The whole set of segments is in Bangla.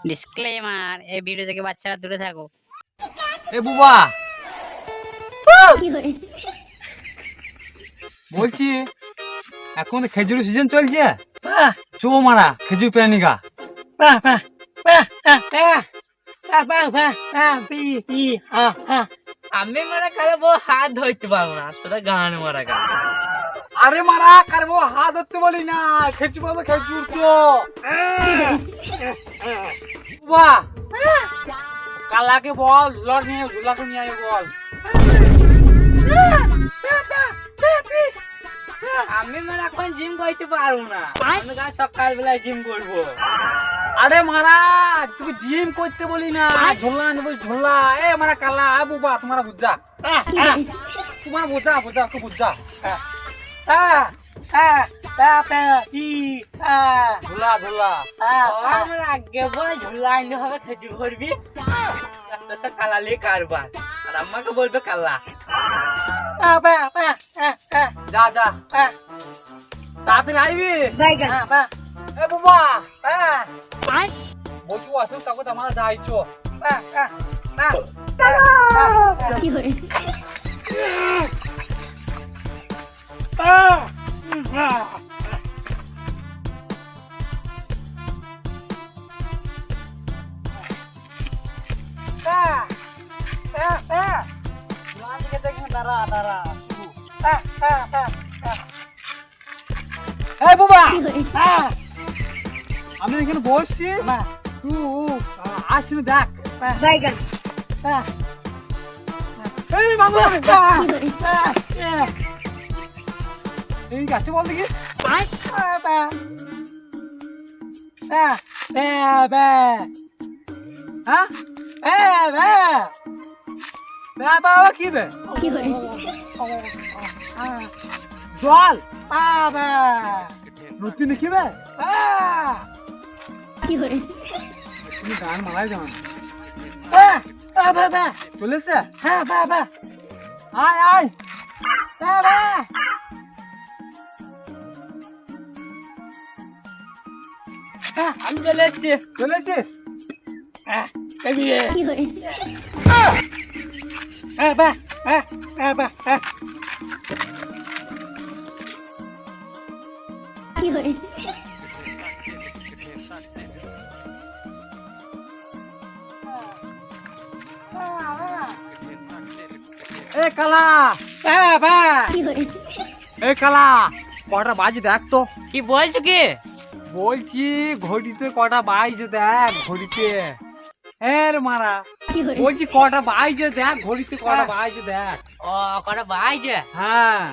ডিসক্লেমার, এই ভিডিও থেকে বাচ্চারা দূরে থাকো। এ বুবা বলছি এখন খেজুর সিজন চলছে, চো মারা খেজুর প্রাণী গা। আমি মারা কারো বউ হাত ধরতে পারবো না, তোরা গান মারা গান। আরে মারা কারবো হাত ধরতে বলি না, খেজুর পাবো খেজুর চো বুবা। কালাকে বল লড় নিয়ে ঝুলাকে নিয়ে আয় বল। আমি মারা এখন জিম করতে পারবো না, আমি সকাল বেলায় জিম করবো। আরে মারা তুই জিম করতে বলি না, ঝোলা আনবো ঝোলা। এ মারা কালা আ বুবা তোমার বুঝা, তোমার বুঝা বুঝা তুই বুঝা। ঝোলা ঝোলা আমার আগে বলে ঝুলা আনতে হবে, খেজুর ভরবি, কালালে কারবার, আর আমাকে বলবে কালা। যা যা তাড়াতাড়ি আইবি। এ বুবা বলছো আসো তাকে তোমার যাইছো। এই বুবা আমি এখানে বসছি, তুই আসিনি দেখ। এই মামু এই গাছে বল দেখি। কি বে জল নতুন দেখিবে তুমি গান মারাই যাও চলেছে। হ্যাঁ আয় আয় আমি চলে এসছি। চলেছে। এ কালা এ কালা কটা বাজে দেখ তো। কি বলছো কি? বলছি ঘড়িতে কটা বাজছে দেখ, ঘড়িতে। হ্যাঁ রে মারা বলছি কটা বাজছে দেখ, ঘড়িতে কটা বাজছে দেখ। ও কটা বাইছে? হ্যাঁ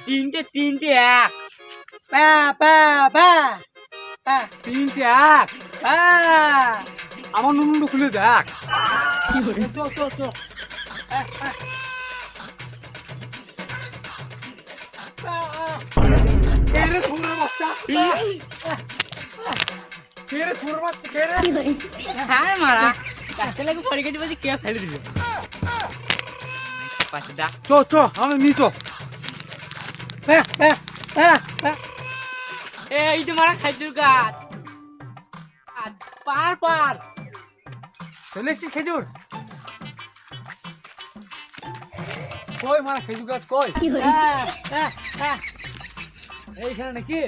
তিনটে এক। তিনটে এক। আমার নুনু খুলে দেখ। কেরে সুরের বাচ্চা, কেরে সুরের বাচ্চা, কেরে হ্যাঁ মারা কাছে লাগে পড়ে গেছে, বলছি কে ফেলে দিল পাশে ডাক। চ আমি নিচ। এই যে মারা খেজুর গাছ, পার চলে এসছিস খেজুর কই? মারা খেজুর গাছ কই? এইখানে নাকি?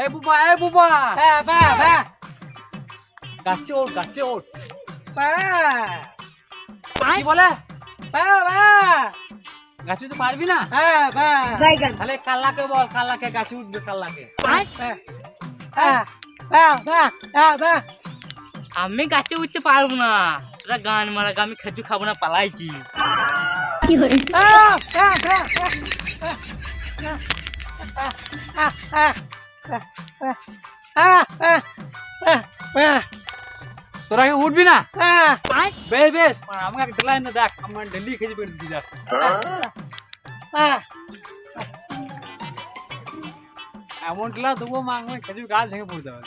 এ বুবা গাছে ওঠ, গাছে ওঠ। কি বলে? গাছে তো পারবি না। তাহলে কাল্লাকে বল, কাল্লাকে গাছে উঠবে, কাল্লাকে। আমি গাছে উঠতে পারবো না, তোরা গান মারা, আমি খেজুর খাবো না, পালাইছি। তোরা কি উঠবি না? বেশ আমাকে একটা লাইন দেখ, আমার ডেলি খেজুর পেড়ে দিবি দেখ। এমন টিলা দেবো মা, আমি খেজুর গাছ ভেঙে পড়ে যাবে।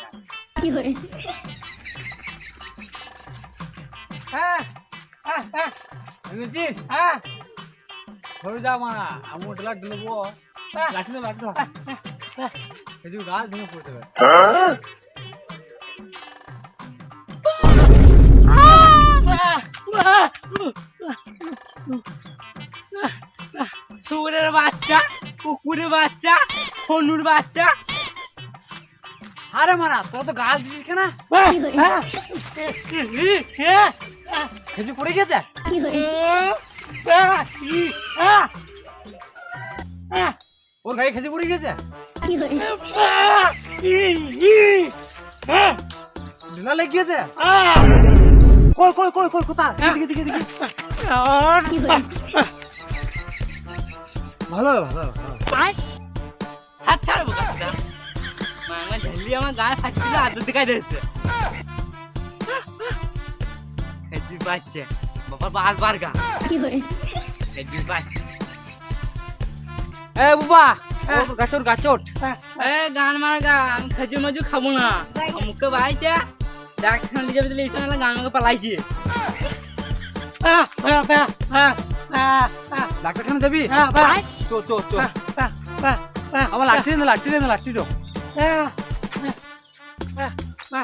বুঝেছিস? ধরে যা মারা, এমন টিলা ঢেলবো। লাঠি তো খেজুর গাছ ভেঙে পড়তে পারে। শুয়োরের বাচ্চা, কুকুরের বাচ্চা, হনুর বাচ্চা। আরে মারা তোরা তো গাছ দিছিস কেন? খেজুর পড়ে গেছে। ওর গায়ে খেজুর পড়ে গেছে। ঢিলা লেগে গেছে। কই কই কই কই কোথায়? দিকে দিকে দিকে। ভালো ভালো ভালো। হাত ছাড়বো গাছটা। মামা ঝালি আমার গায়ে ফাটছিল আদর দেখাই দিয়েছে। খেজুর বাচ্চা বাবা বারবার গা খেজুর বাচ্চা। এ বুবা গাছর গাছট। এ গান মার গা, আমি খেজুর মজুর খাবো না। মুখে বাইছে ডাক্তার নিয়ে যাবে দিলে এইসব গান আমাকে পালাইছে। ডাক্তারখানা যাবি? চো চো চো। আমার লাঠি নে লাঠি নে লাঠি দো।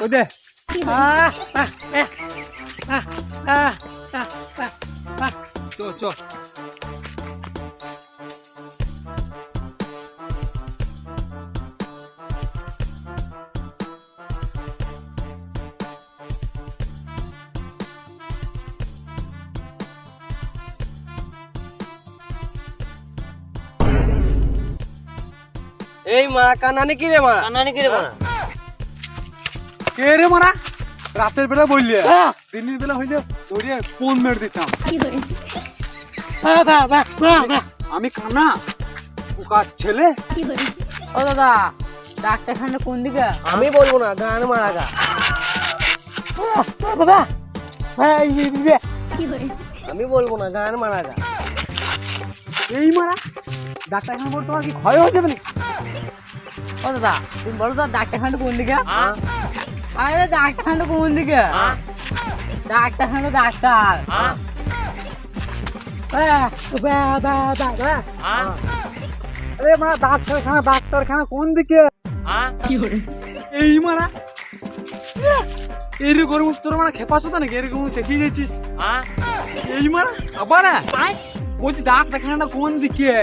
ওই দে। চো চো। এই মারা কানানি কি রে মারা? কানানি কি রে মারা? কে রে মারা? রাতের বেলা বললে দিনের বেলা হইলে ধরে কোন মেরে দিতাম। আমি কানা কুকার ছেলে। ও দাদা ডাক্তারখানা কোন দিকে? আমি বলবো না, গান মারা গা। বাবা আমি বলবো না, গান মারা গা। এই মারা ডাক্তারখানা বলতে তোমার কি ক্ষয় হয়েছে বলি? ও দাদা তুমি বলো তো ডাক্তারখানা কোন দিকে? আরে ডাক্তারখানা কোন দিকে? ডাক্তারখানা ডাক্তার। আরে মারা ডাক্তারখানা কোন দিকে? এই মারা এরকম তোর মারা খেপাস তো নাকি? এরকম চেঁচিয়ে যাচ্ছিস। এই মারা আবার বলছি ডাক্তারখানাটা কোন দিকে?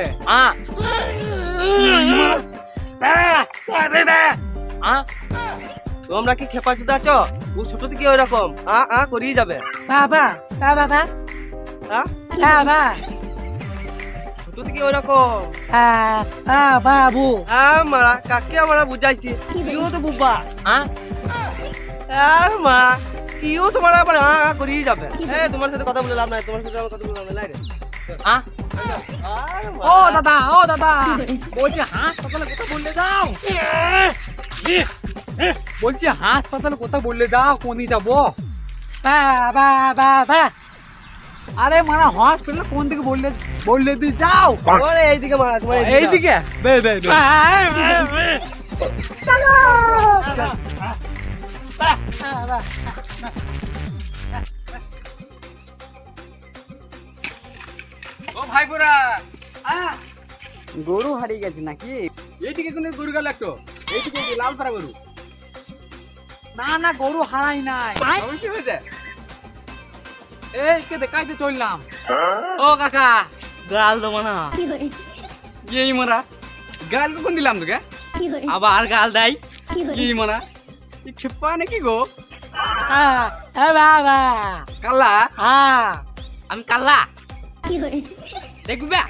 তোমরা কি খেপা চুদা আছো? ও ছোট থেকে ওই রকম করিয়ে যাবে। বাবা বাবা বাবা ছোট থেকে ওই রকম। বাবু মারা কাকে আমরা বুঝাইছি, কিও তো বুবা। আর মারা কিও তোমার আবার করিয়ে যাবে। তোমার সাথে কথা বলে লাভ নাই, তোমার সাথে আমার কথা বলে লাভ নাই রে। ও দাদা বলছি হাসপাতালে কোথা বললে যাও? বলছি হাসপাতালে কোথা বললে যাও? কোন যাবো? আরে মারা হসপিটাল কোন দিকে বললে দি যাও? এইদিকে মারা, তোমার এইদিকে। বে বে বে। ও ভাইপুরা গরু হারিয়ে গেছে নাকি? এইদিকে কোন গরু গেল একটু? এইদিকে লাল পাড়া গরু। না না গরু হারাই নাই। কি হয়েছে? এই কে দেখাইতে চললাম। ও কাকা গাল দেবো না। এই মারা গাল কোন দিলাম তোকে? আবার গাল দেয়। এই মারা এই খেপা নাকি গো? বাবা কালা? আমি কাল্লা দেখবে?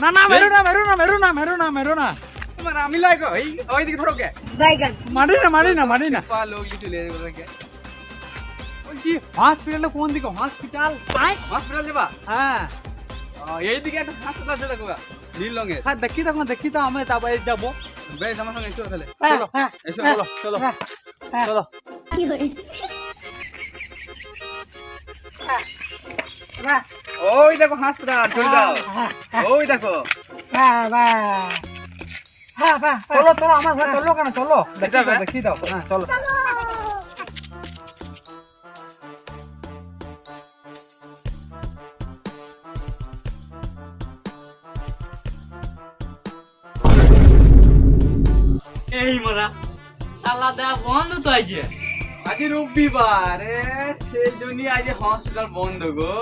না না মেরো না মেরো না মেরো না মেরো না মেরো না। তোমার আমি লাগো এই ওইদিকে ধরো কে? মারি না। লোক চলে যাবে। বলছি হসপিটালটা কোন দিকে? হসপিটাল যাবা? হ্যাঁ এইদিকে একটা হাসপাতাল আছে দেখো নীল রঙের। হ্যাঁ দেখি তো আমি তারপরে যাবো। বেশ আমার সঙ্গে এসো তাহলে। এসো চলো। ওই দেখো হাসপাতাল, চলে যাও। ওই দেখো। চলো আমার ঘরে চলো কেন? চলো দেখি দাও। হ্যাঁ চলো। এই মারা আলাদা বন্ধ তো আইছে। আজ রবিবার সেই জন্য আজ হসপিটাল বন্ধ গো।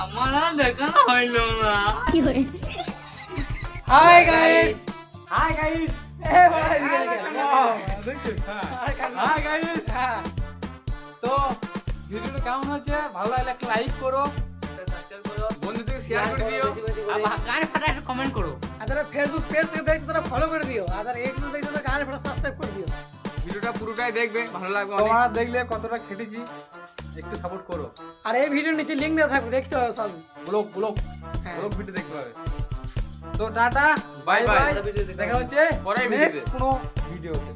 আমার আর দেখানো হইলো না। Hi guys hi guys. এ ভাই হাই গাইস। তো ভিডিওটা কেমন হচ্ছে ভালো লাগলে একটা লাইক করো, বন্ধুদেরকে শেয়ার করে দিও, আর গান ফাটা একটা কমেন্ট করো। আর যারা ফেসবুক পেজ থেকে দেখছো তারা ফলো করে দিও, আর যারা ইউটিউব দেখছো তারা গানে ফটো সাবস্ক্রাইব করে দিও। ভিডিওটা পুরোটাই দেখবে, ভালো লাগবে অনেক। তোমরা দেখলে কতটা খেটেছি একটু সাপোর্ট করো। আর এই ভিডিওর নিচে লিংক দেওয়া থাকবে, দেখতে হবে সব। ব্লগ ভিডিও দেখতে পাবে। তো টাটা, বাই বাই, দেখা হচ্ছে পরের ভিডিওতে কোনো ভিডিওতে।